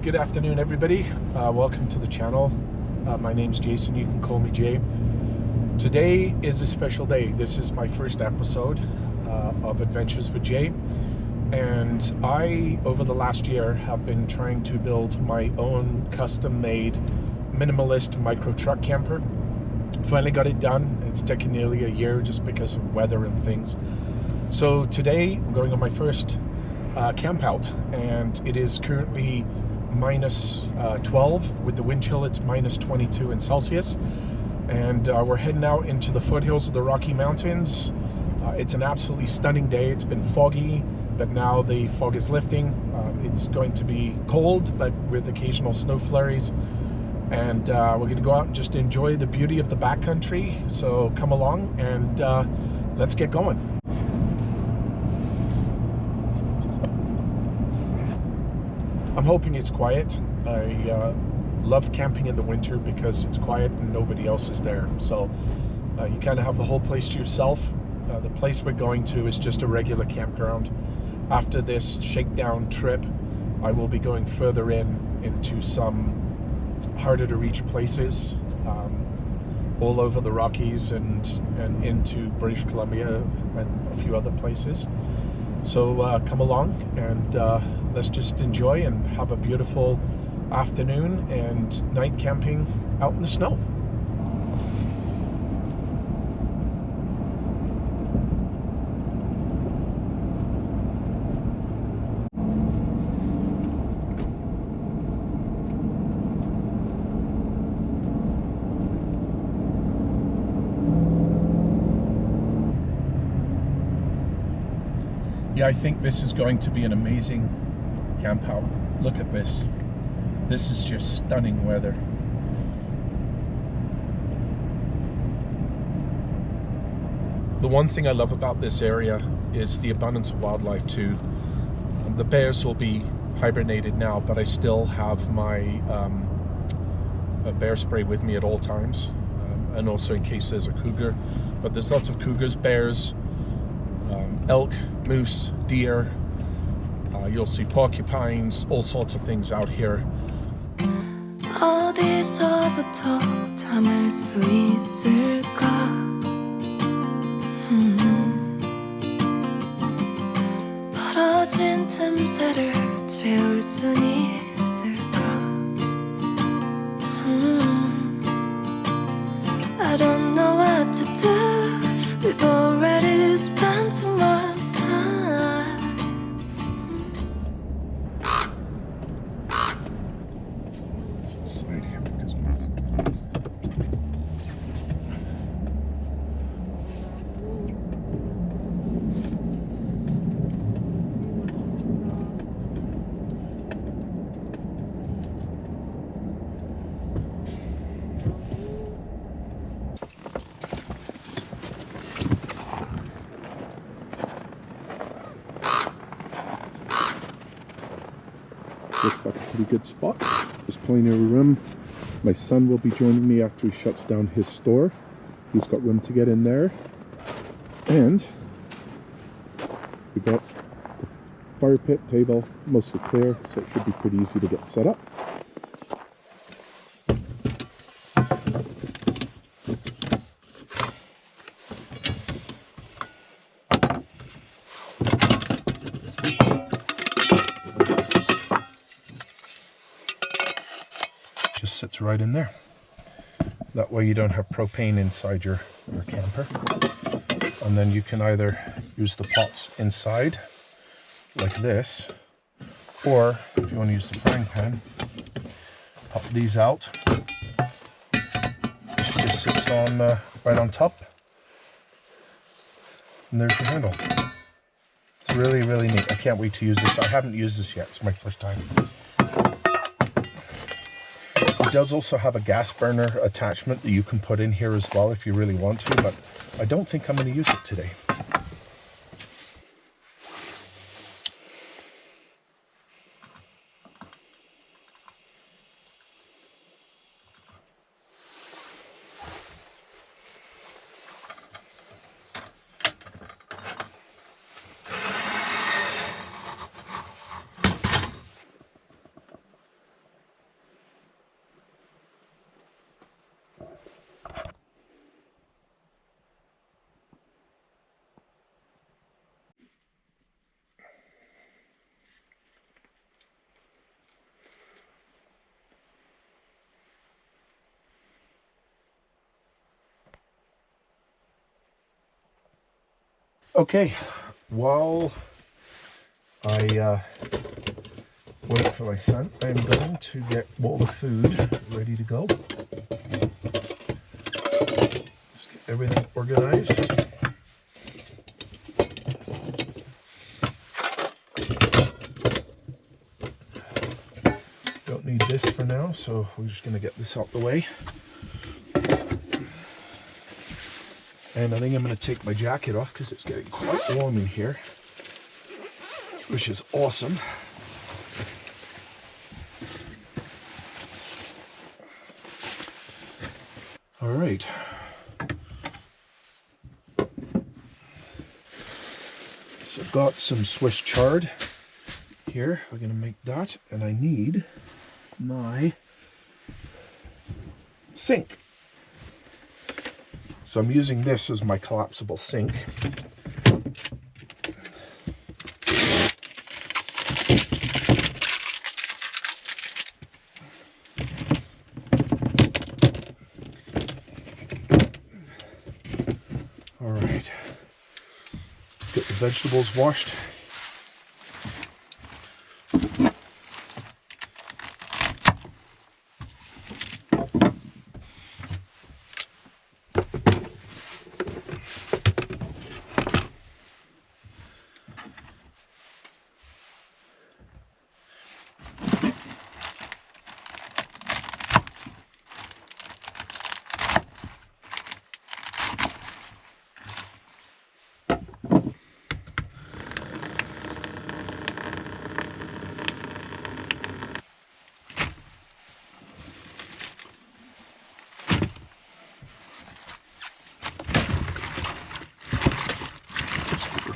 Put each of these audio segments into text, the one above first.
Good afternoon, everybody. Welcome to the channel. My name's Jason. You can call me Jay. Today is a special day. This is my first episode of Adventures with Jay. And I, over the last year, have been trying to build my own custom-made minimalist micro truck camper. Finally got it done. It's taken nearly a year just because of weather and things. So today I'm going on my first camp out, and it is currently minus 12 with the wind chill. It's minus 22 in Celsius, and we're heading out into the foothills of the Rocky Mountains. It's an absolutely stunning day. It's been foggy, but now the fog is lifting. It's going to be cold, but with occasional snow flurries, and we're going to go out and just enjoy the beauty of the backcountry. So come along and let's get going. I'm hoping it's quiet. I love camping in the winter because it's quiet and nobody else is there. So you kind of have the whole place to yourself. The place we're going to is just a regular campground. After this shakedown trip, I will be going further into some harder to reach places all over the Rockies and into British Columbia and a few other places. So come along and let's just enjoy and have a beautiful afternoon and night camping out in the snow. Yeah, I think this is going to be an amazing camp out. Look at this. This is just stunning weather. The one thing I love about this area is the abundance of wildlife too. The bears will be hibernated now, but I still have my bear spray with me at all times, and also in case there's a cougar. But there's lots of cougars, bears, elk, moose, deer. You'll see porcupines, all sorts of things out here. 어디서부터 담을 수 있을까? 벌어진 틈새를 채울 순 있을까? I don't know what to do. We've already spent too much time. Slide here because looks like a pretty good spot. There's plenty of room. My son will be joining me after he shuts down his store. He's got room to get in there. And we got the fire pit table mostly clear, so it should be pretty easy to get set up. Just sits right in there. That way you don't have propane inside your camper. And then you can either use the pots inside like this, or if you want to use the frying pan, pop these out. This just sits on right on top, and there's your handle. It's really, really neat. I can't wait to use this. I haven't used this yet. It's my first time. It does also have a gas burner attachment that you can put in here as well if you really want to, but I don't think I'm going to use it today. Okay, while I wait for my son, I'm going to get all the food ready to go. Let's get everything organized. Don't need this for now, so we're just going to get this out the way. And I think I'm going to take my jacket off because it's getting quite warm in here, which is awesome. All right. So I've got some Swiss chard here. We're going to make that, and I need my sink. So I'm using this as my collapsible sink. All right, get the vegetables washed.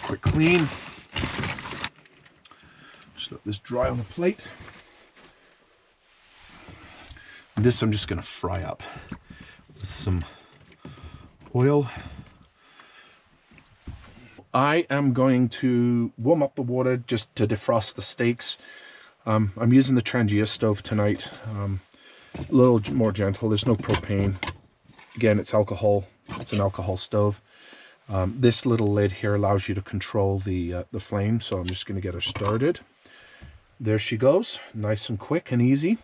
Quick clean. Just let this dry on the plate. And this I'm just going to fry up with some oil. I am going to warm up the water just to defrost the steaks. I'm using the Trangia stove tonight. A little more gentle. There's no propane. Again, it's alcohol. It's an alcohol stove. This little lid here allows you to control the flame, so I'm just going to get her started. There she goes, nice and quick and easy.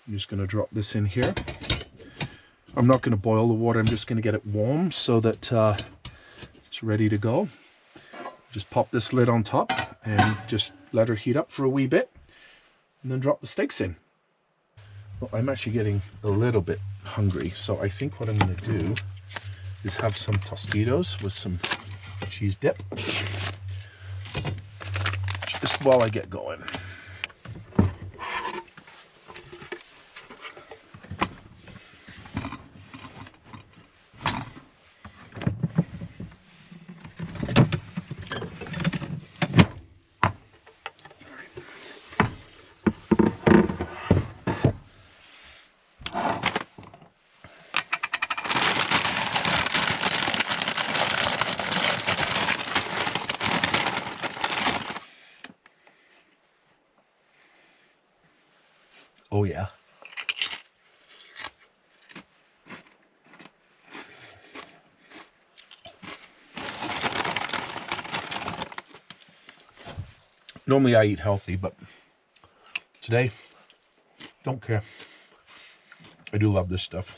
I'm just going to drop this in here. I'm not going to boil the water, I'm just going to get it warm so that it's ready to go. Just pop this lid on top and just let her heat up for a wee bit, and then drop the steaks in. Well, I'm actually getting a little bit hungry, so I think what I'm going to do is have some Tostitos with some cheese dip just while I get going. Oh yeah. Normally I eat healthy, but today, don't care. I do love this stuff.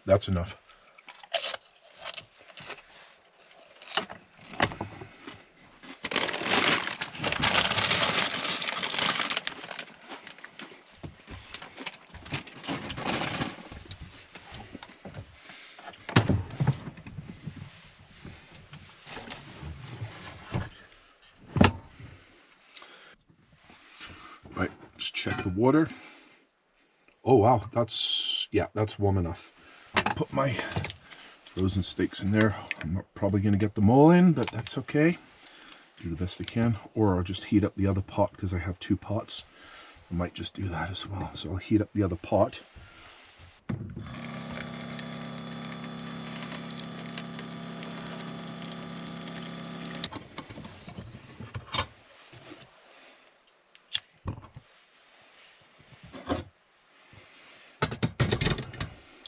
That's enough. Right, just check the water. Oh wow, that's warm enough. Put my frozen steaks in there. I'm not probably going to get them all in, but that's okay. Do the best I can. Or I'll just heat up the other pot because I have 2 pots. I might just do that as well. So I'll heat up the other pot.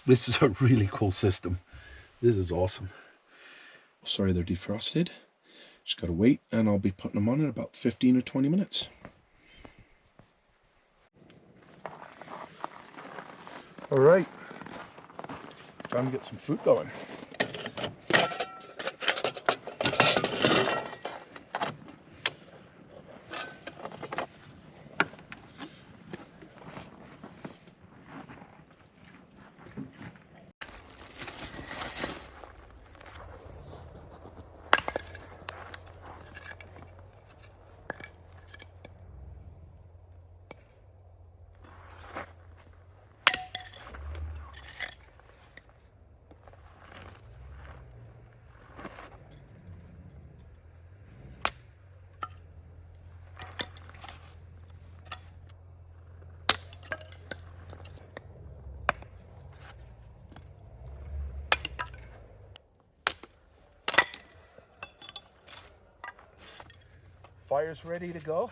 This is a really cool system. This is awesome. Sorry, they're defrosted. Just gotta wait, and I'll be putting them on in about 15 or 20 minutes. All right, time to get some food going. Fire's ready to go.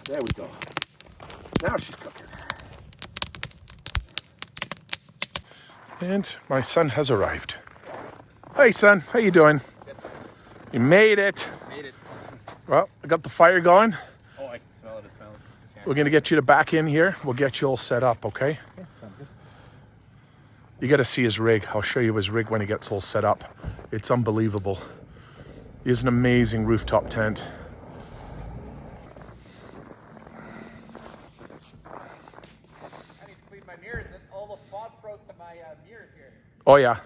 There we go. Now she's cooking. And my son has arrived. Hey son, how you doing? Good. You made it. Made it. Well, I got the fire going. Oh, I can smell it. It smells. We're gonna get you to back in here. We'll get you all set up, okay? Yeah, sounds good. You gotta see his rig. I'll show you his rig when he gets all set up. It's unbelievable. He has an amazing rooftop tent. I need to clean my mirrors. And all the fog froze to my mirrors here. Oh yeah.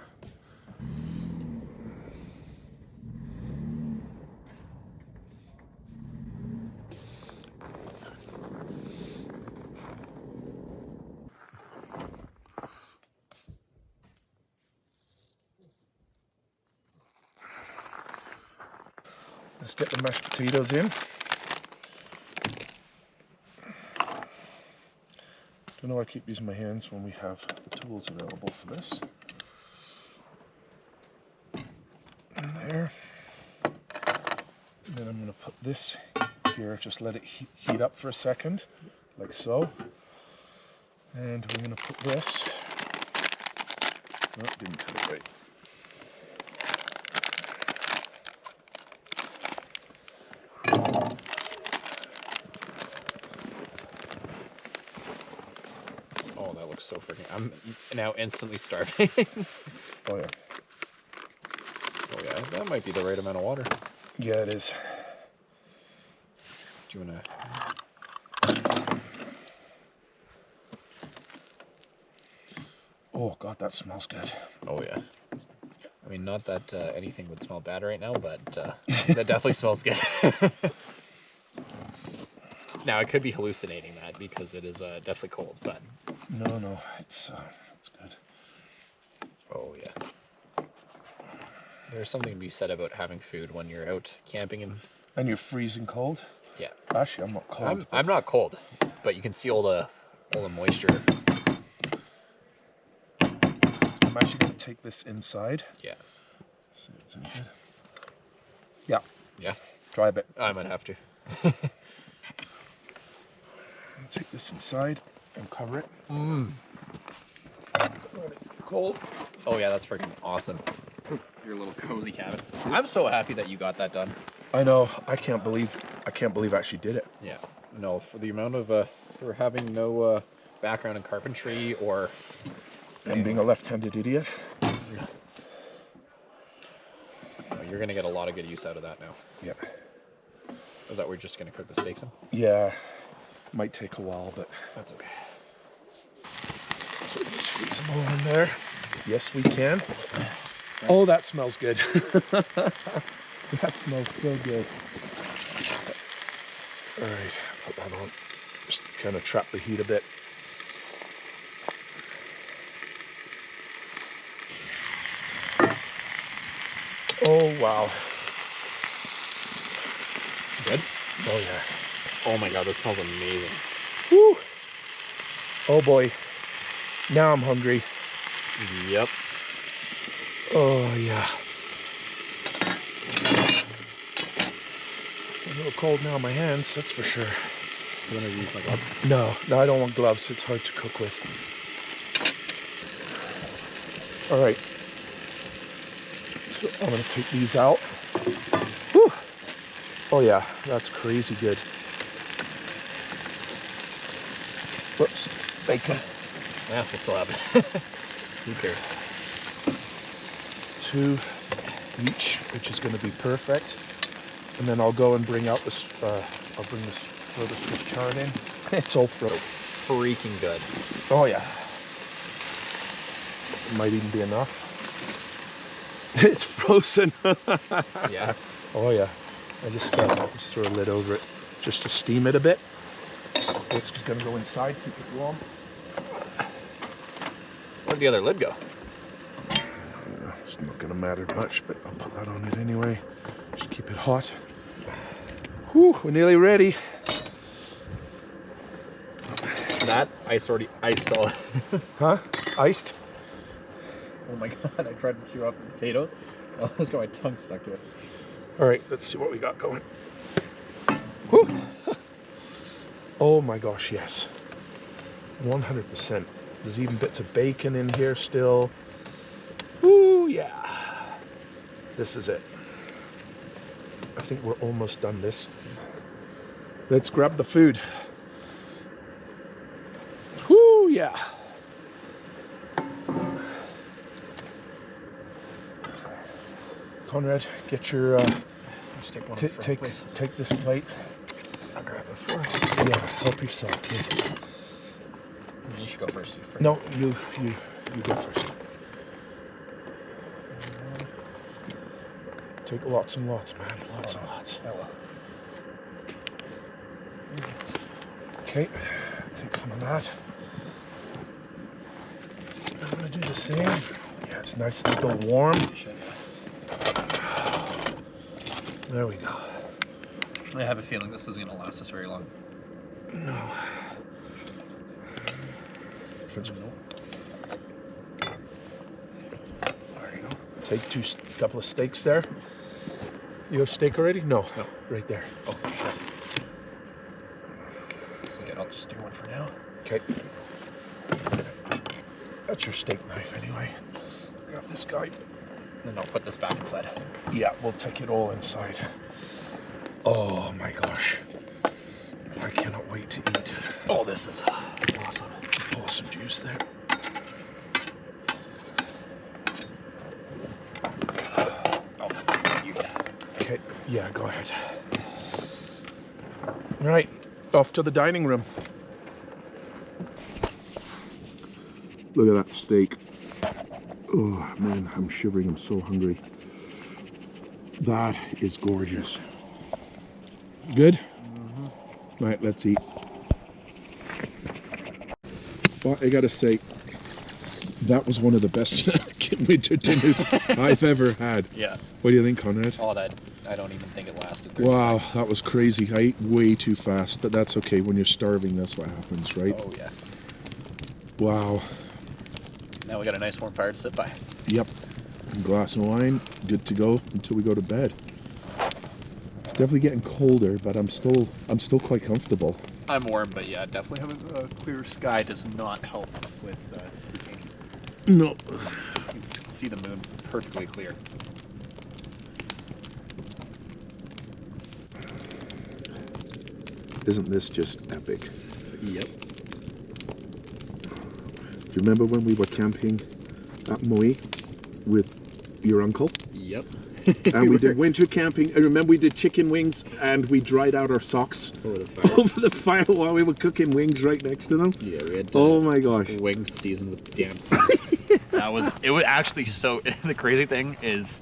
Let's get the mashed potatoes in. Don't know why I keep using my hands when we have tools available for this. In there. And then I'm going to put this here, just let it heat up for a second, like so. And we're going to put this. Oh, didn't cut it right. Oh, that looks so freaking. I'm now instantly starving. Oh yeah. Oh yeah, that might be the right amount of water. Yeah, it is. Do you wanna? Oh god, that smells good. Oh yeah. I mean, not that anything would smell bad right now, but that definitely smells good. Now I could be hallucinating that because it is definitely cold, but No, it's good. oh yeah. There's something to be said about having food when you're out camping And you're freezing cold? yeah. Actually, I'm not cold. I'm not cold, but you can see all the moisture. I'm actually going to take this inside. Yeah. See if it's any good. Yeah, Yeah. try a bit. I might have to. Take this inside and cover it. Mm. It's cold. Oh yeah, that's freaking awesome. Your little cozy cabin. I'm so happy that you got that done. I know. I can't believe I actually did it. Yeah. No, for the amount of for having no background in carpentry or And being a left-handed idiot. you're gonna get a lot of good use out of that now. Yeah. Is that we're just gonna cook the steaks in? Yeah. Might take a while, but That's okay. Squeeze them all in there. Yes, we can. Oh, that smells good. That smells so good. All right, put that on. Just kind of trap the heat a bit. Oh, wow. Good? Oh, yeah. Oh my god, that smells amazing. Woo! Oh, boy. Now I'm hungry. Yep. Oh, yeah. A little cold now in my hands, that's for sure. You want to use my glove? No, I don't want gloves. It's hard to cook with. All right. So I'm going to take these out. Whew. Oh, yeah, that's crazy good. Whoops, bacon. Yeah, we'll still have it. Who cares? 2 each, which is going to be perfect. And then I'll go and bring out this, I'll bring this further Swiss chard in. It's all frozen. Freaking good. Oh, yeah. Might even be enough. It's frozen. Yeah. Oh, yeah. I just throw a lid over it just to steam it a bit. This is going to go inside, keep it warm. Where'd the other lid go? It's not going to matter much, but I'll put that on it anyway. Just keep it hot. Whew, we're nearly ready. That I saw. Huh? Iced? Oh my god, I tried to chew off the potatoes. I almost got my tongue stuck to it. All right, let's see what we got going. Whew. Oh my gosh, yes. 100%. There's even bits of bacon in here still. Ooh, yeah. This is it. I think we're almost done this. Let's grab the food. Whoo, yeah. Conrad, get your, Just take one take this plate. I'll grab it for you. Yeah, help yourself, kid. You should go first. No, you go first. Take lots and lots, man. Lots and lots. I will. Okay, take some of that. I'm gonna do the same. Yeah, it's nice and still warm. There we go. I have a feeling this isn't going to last us very long. No. There you go. Take couple of steaks there. You have steak already? No. No. Right there. Oh, shit. So again, I'll just do one for now. Okay. That's your steak knife anyway. Grab this guy. Then I'll put this back inside. Yeah, we'll take it all inside. Oh my gosh. I cannot wait to eat. Oh, this is awesome. Pour some juice there. Oh, you. Okay, yeah, go ahead. All right, off to the dining room. Look at that steak. Oh man, I'm shivering, I'm so hungry. That is gorgeous. Good? Mm-hmm. Right, let's eat. Well, I gotta say, that was one of the best winter dinners I've ever had. Yeah. What do you think, Conrad? Oh, that I don't even think it lasted. Wow, that was crazy. I ate way too fast, but that's okay. When you're starving, that's what happens, right? Oh, yeah. Wow. Now we got a nice warm fire to sit by. Yep. A glass of wine, good to go until we go to bed. It's definitely getting colder, but I'm still quite comfortable. I'm warm, but yeah, definitely having a clear sky does not help with cooking. No. You can see the moon perfectly clear. Isn't this just epic? Yep. Do you remember when we were camping at Moe with your uncle? Yep. And we did winter camping. I remember we did chicken wings and we dried out our socks over the fire while we were cooking wings right next to them. Yeah, we had oh my gosh. Wings seasoned with damn sauce. It was actually so, the crazy thing is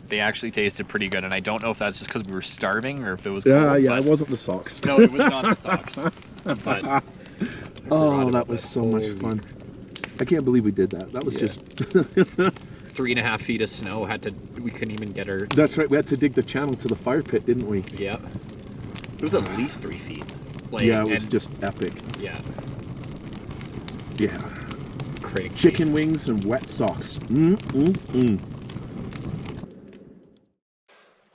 they actually tasted pretty good, and I don't know if that's just because we were starving or if it was cold, yeah, it wasn't the socks. No, it was not the socks. But oh, that was so much fun. I can't believe we did that. That was just 3.5 feet of snow. We couldn't even get her. That's right, we had to dig the channel to the fire pit, didn't we? Yeah. It was at least 3 feet. Like, yeah, it was just epic. Yeah. Yeah. Crazy. Chicken wings and wet socks.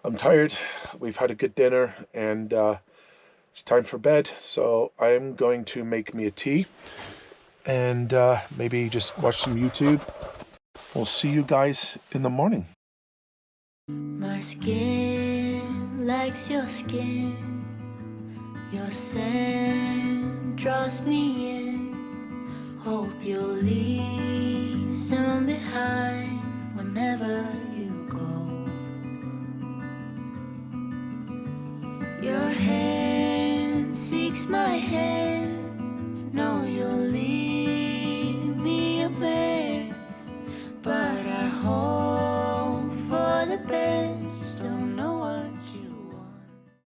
I'm tired. We've had a good dinner and it's time for bed. So I'm going to make me a tea and maybe just watch some YouTube. We'll see you guys in the morning. My skin likes your skin. Your scent draws me in. Hope you'll leave.